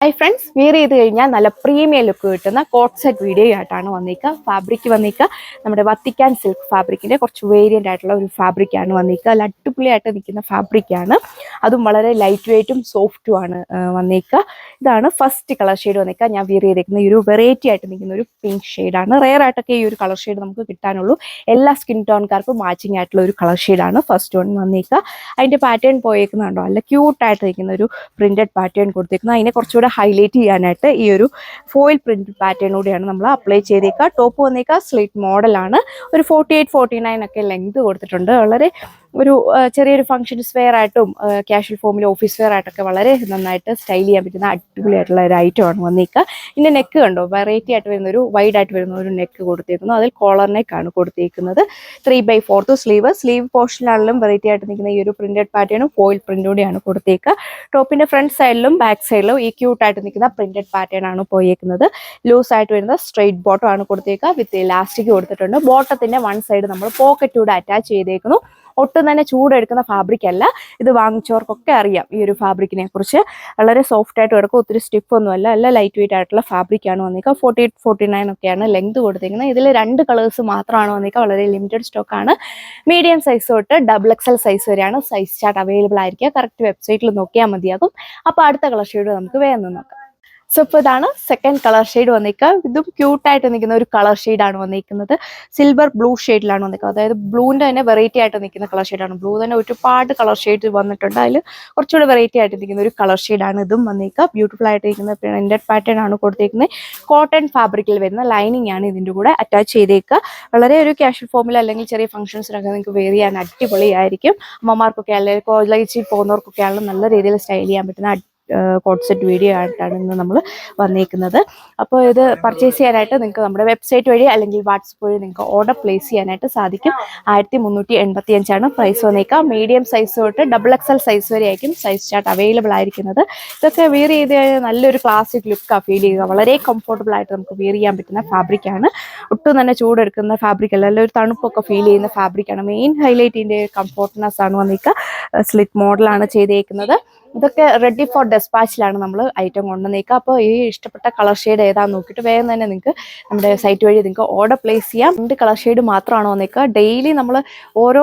Hi friends, wear ചെയ്ത് കഴിഞ്ഞാൽ നല്ല പ്രീമിയം ലുക്ക് കിട്ടുന്ന കോട്ട് സെറ്റ് വീഡിയോ ആയിട്ടാണ് വന്നിരിക്കുക. ഫാബ്രിക് വന്നിരിക്കുക നമ്മുടെ വത്തിക്കാൻ സിൽക്ക് ഫാബ്രിക്കിൻ്റെ കുറച്ച് വേരിയൻ്റ് ആയിട്ടുള്ള ഒരു ഫാബ്രിക്കാണ് വന്നിരിക്കുക. നല്ല അടിപൊളിയായിട്ട് നിൽക്കുന്ന ഫാബ്രിക്കാണ്. അതും വളരെ ലൈറ്റ് വെയ്റ്റും സോഫ്റ്റും ആണ് വന്നിരിക്കുക. ഇതാണ് ഫസ്റ്റ് കളർ ഷെയ്ഡ് വന്നിരിക്കുക. ഞാൻ വെയർ ചെയ്തിരിക്കുന്ന ഈ ഒരു വെറൈറ്റി ആയിട്ട് നിൽക്കുന്ന ഒരു പിങ്ക് ഷെയ്ഡാണ്. റെയർ ആയിട്ടൊക്കെ ഈ ഒരു കളർ ഷെയ്ഡ് നമുക്ക് കിട്ടാനുള്ളൂ. എല്ലാ സ്കിൻ ടോൺകാർക്കും മാച്ചിങ് ആയിട്ടുള്ള ഒരു കളർ ഷെയ്ഡാണ് ഫസ്റ്റ് വൺ വന്നിരിക്കുക. അതിൻ്റെ പാറ്റേൺ പോയേക്കുന്നുണ്ടോ, നല്ല ക്യൂട്ടായിട്ട് നിൽക്കുന്ന ഒരു പ്രിൻറ്റഡ് പാറ്റേൺ കൊടുത്തിരിക്കുന്നത്. അതിനെ കുറച്ചുകൂടെ ഹൈലൈറ്റ് ചെയ്യാനായിട്ട് ഈ ഒരു ഫോയിൽ പ്രിന്റ് പാറ്റേൺ കൂടിയാണ് നമ്മൾ അപ്ലൈ ചെയ്തേക്കുക. ടോപ്പ് വന്നേക്കുക സ്ലിറ്റ് മോഡലാണ്. ഒരു 48-49 ഒക്കെ ലെങ്ത് കൊടുത്തിട്ടുണ്ട്. വളരെ ഒരു ചെറിയൊരു ഫംഗ്ഷൻസ് വെയർ ആയിട്ടും ക്യാഷ്വൽ ഫോമിൽ ഓഫീസ് വെയർ ആയിട്ടൊക്കെ വളരെ നന്നായിട്ട് സ്റ്റൈൽ ചെയ്യാൻ പറ്റുന്ന അടിപൊളിയായിട്ടുള്ള ഒരു ഐറ്റമാണ് വന്നിരിക്കുക. ഇതിൻ്റെ നെക്ക് കണ്ടോ, വെറൈറ്റി ആയിട്ട് വരുന്ന ഒരു വൈഡ് ആയിട്ട് വരുന്ന ഒരു നെക്ക് കൊടുത്തേക്കുന്നു. അതിൽ കോളർ നെക്കാണ് കൊടുത്തേക്കുന്നത്. 3/4 സ്ലീവ് പോർഷനിലാണെങ്കിലും വെറൈറ്റി ആയിട്ട് നിൽക്കുന്ന ഈ ഒരു പ്രിന്റഡ് പാറ്റേണും ഫോയിൽ പ്രിന്റോടെയാണ് കൊടുത്തേക്കുക. ടോപ്പിന്റെ ഫ്രണ്ട് സൈഡിലും ബാക്ക് സൈഡിലും ഈ ക്യൂട്ടായിട്ട് നിൽക്കുന്ന പ്രിന്റഡ് പാറ്റേൺ ആണ് പോയേക്കുന്നത്. ലൂസ് ആയിട്ട് വരുന്ന സ്ട്രെയിറ്റ് ബോട്ടം ആണ് കൊടുത്തേക്കുക. വിത്ത് ഇലാസ്റ്റിക് കൊടുത്തിട്ടുണ്ട്. ബോട്ടത്തിന്റെ വൺ സൈഡ് നമ്മൾ പോക്കറ്റൂടെ അറ്റാച്ച് ചെയ്തേക്കുന്നു. ഒട്ടും തന്നെ ചൂടെടുക്കുന്ന ഫാബ്രിക് അല്ല. ഇത് വാങ്ങിച്ചവർക്കൊക്കെ അറിയാം ഈ ഒരു ഫാബ്രിക്കിനെ കുറിച്ച്. വളരെ സോഫ്റ്റ് ആയിട്ട് കിടക്കും, ഒത്തിരി സ്റ്റിഫ് ഒന്നും അല്ല. നല്ല ലൈറ്റ് വെയിറ്റ് ആയിട്ടുള്ള ഫാബ്രിക്കാണ് വന്നിരിക്കുക. 48-49 ഒക്കെയാണ് ലെങ്ത് കൊടുത്തിരിക്കുന്നത്. ഇതിൽ 2 കളേഴ്സ് മാത്രമാണ് വന്നിരിക്കുക. വളരെ ലിമിറ്റഡ് സ്റ്റോക്കാണ്. മീഡിയം സൈസ് തൊട്ട് XXL സൈസ് വരെയാണ് സൈസ് ചാർട്ട് അവൈലബിൾ ആയിരിക്കുക. കറക്റ്റ് വെബ്സൈറ്റിൽ നോക്കിയാൽ മതിയാകും. അപ്പോൾ അടുത്ത കളർ ഷെയ്ഡ് നമുക്ക് വേഗം നോക്കാം. സോ ഇപ്പോൾ ഇതാണ് സെക്കൻഡ് കളർ ഷെയ്ഡ് വന്നിരിക്കുക. ഇതും ക്യൂട്ടായിട്ട് നിൽക്കുന്ന ഒരു കളർ ഷെയ്ഡാണ് വന്നിരിക്കുന്നത്. സിൽവർ ബ്ലൂ ഷെയ്ഡിലാണ് വന്നിരിക്കുക. അതായത് ബ്ലൂവിൻ്റെ തന്നെ വെറൈറ്റി ആയിട്ട് നിൽക്കുന്ന കളർ ഷെയ്ഡാണ്. ബ്ലൂ തന്നെ ഒരുപാട് കളർ ഷെയ്ഡ് വന്നിട്ടുണ്ട്. അതിൽ കുറച്ചുകൂടി വെറൈറ്റി ആയിട്ട് നിൽക്കുന്ന ഒരു കളർ ഷെയ്ഡാണ് ഇതും വന്നിരിക്കുക. ബ്യൂട്ടിഫുൾ ആയിട്ട് നിൽക്കുന്ന പ്രിന്റഡ് പാറ്റേൺ ആണ് കൊടുത്തിരിക്കുന്നത്. കോട്ടൺ ഫാബ്രിക്കിൽ വരുന്ന ലൈനിങ് ആണ് ഇതിൻ്റെ കൂടെ അറ്റാച്ച് ചെയ്തേക്കുക. വളരെ ഒരു ക്യാഷ്വൽ ഫോമിൽ അല്ലെങ്കിൽ ചെറിയ ഫംഗ്ഷൻസിനൊക്കെ നിങ്ങൾക്ക് വെയർ ചെയ്യാൻ അടിപൊളിയായിരിക്കും. അമ്മമാർക്കൊക്കെ അല്ലെങ്കിൽ കോളേജിൽ പോകുന്നവർക്കൊക്കെ ആണെങ്കിലും നല്ല രീതിയിൽ സ്റ്റൈൽ ചെയ്യാൻ പറ്റുന്ന കോട്ട് സെറ്റ് വീഡിയോ ആയിട്ടാണ് ഇന്ന് നമ്മൾ വന്നിരിക്കുന്നത്. അപ്പോൾ ഇത് പർച്ചേസ് ചെയ്യാനായിട്ട് നിങ്ങൾക്ക് നമ്മുടെ വെബ്സൈറ്റ് വഴി അല്ലെങ്കിൽ വാട്സപ്പ് വഴി നിങ്ങൾക്ക് ഓർഡർ പ്ലേസ് ചെയ്യാനായിട്ട് സാധിക്കും. 1385 പ്രൈസ് വന്നേക്കുക. മീഡിയം സൈസ് തൊട്ട് XXL സൈസ് വരെ ആയിരിക്കും സൈസ് ചാർട്ട് അവൈലബിൾ ആയിരിക്കുന്നത്. ഇതൊക്കെ വെയർ ചെയ്ത് നല്ലൊരു ക്ലാസിക് ലുക്കാണ് ഫീൽ ചെയ്യുക. വളരെ കംഫർട്ടബിൾ ആയിട്ട് നമുക്ക് വെയർ ചെയ്യാൻ പറ്റുന്ന ഫാബ്രിക്കാണ്. ഒട്ടും തന്നെ ചൂടെടുക്കുന്ന ഫാബ്രിക് അല്ല, ഒരു തണുപ്പൊക്കെ ഫീൽ ചെയ്യുന്ന ഫാബ്രിക്കാണ്. മെയിൻ ഹൈലൈറ്റിൻ്റെ കംഫോർട്ട്നെസ് ആണ് വന്നിരിക്കുക. സ്ലിറ്റ് മോഡലാണ് ചെയ്തേക്കുന്നത്. ഇതൊക്കെ റെഡി ഫോർ ഡെസ്പാച്ചിലാണ് നമ്മൾ ഐറ്റം കൊണ്ടുവന്നേക്കുക. അപ്പോൾ ഈ ഇഷ്ടപ്പെട്ട കളർ ഷെയ്ഡ് ഏതാണെന്ന് നോക്കിയിട്ട് വേഗം തന്നെ നിങ്ങൾക്ക് നമ്മുടെ സൈറ്റ് വഴി നിങ്ങൾക്ക് ഓർഡർ പ്ലേസ് ചെയ്യാം. 2 കളർ ഷെയ്ഡ് മാത്രമാണ് വന്നേക്കുക. ഡെയിലി നമ്മൾ ഓരോ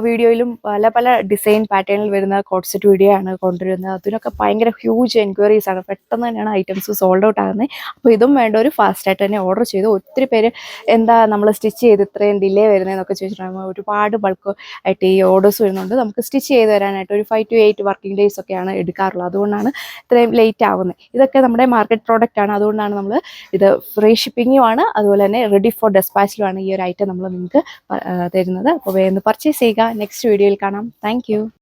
വീഡിയോയിലും പല പല ഡിസൈൻ പാറ്റേണിൽ വരുന്ന കോട്ട് സെറ്റ് വീഡിയോ ആണ് കൊണ്ടുവരുന്നത്. അതിനൊക്കെ ഭയങ്കര ഹ്യൂജ് എൻക്വയറീസ് ആണ്. പെട്ടെന്ന് തന്നെയാണ് ഐറ്റംസ് സോൾഡ് ഔട്ട് ആകുന്നത്. അപ്പോൾ ഇതും വേണ്ട ഒരു ഫാസ്റ്റായിട്ട് തന്നെ ഓർഡർ ചെയ്തു. ഒത്തിരി പേര് എന്താ നമ്മൾ സ്റ്റിച്ച് ചെയ്ത് ഇത്രയും ഡിലേ വരുന്നതെന്നൊക്കെ ചോദിച്ചിട്ടുണ്ടാകുമ്പോൾ ഒരുപാട് ബൾക്ക് ആയിട്ട് ഈ ഓർഡേഴ്സ് വരുന്നുണ്ട്. നമുക്ക് സ്റ്റിച്ച് ചെയ്ത് തരാനായിട്ട് ഒരു 5 to 8 വർക്കിംഗ് ഡേയ്സ് ഒക്കെയാണ് എടുക്കാറുള്ളത്. അതുകൊണ്ടാണ് ഇത്രയും ലേറ്റ് ആവുന്നത്. ഇതൊക്കെ നമ്മുടെ മാർക്കറ്റ് പ്രോഡക്റ്റ് ആണ്. അതുകൊണ്ടാണ് നമ്മൾ ഇത് ഫ്രീ ഷിപ്പിങ്ങും ആണ്, അതുപോലെ തന്നെ റെഡി ഫോർ ഡെസ്പാച്ചിലുമാണ് ഈ ഒരു ഐറ്റം നമ്മൾ നിങ്ങൾക്ക് തരുന്നത്. അപ്പോൾ വേഗം പർച്ചേസ് ചെയ്യുക. നെക്സ്റ്റ് വീഡിയോയിൽ കാണാം. താങ്ക്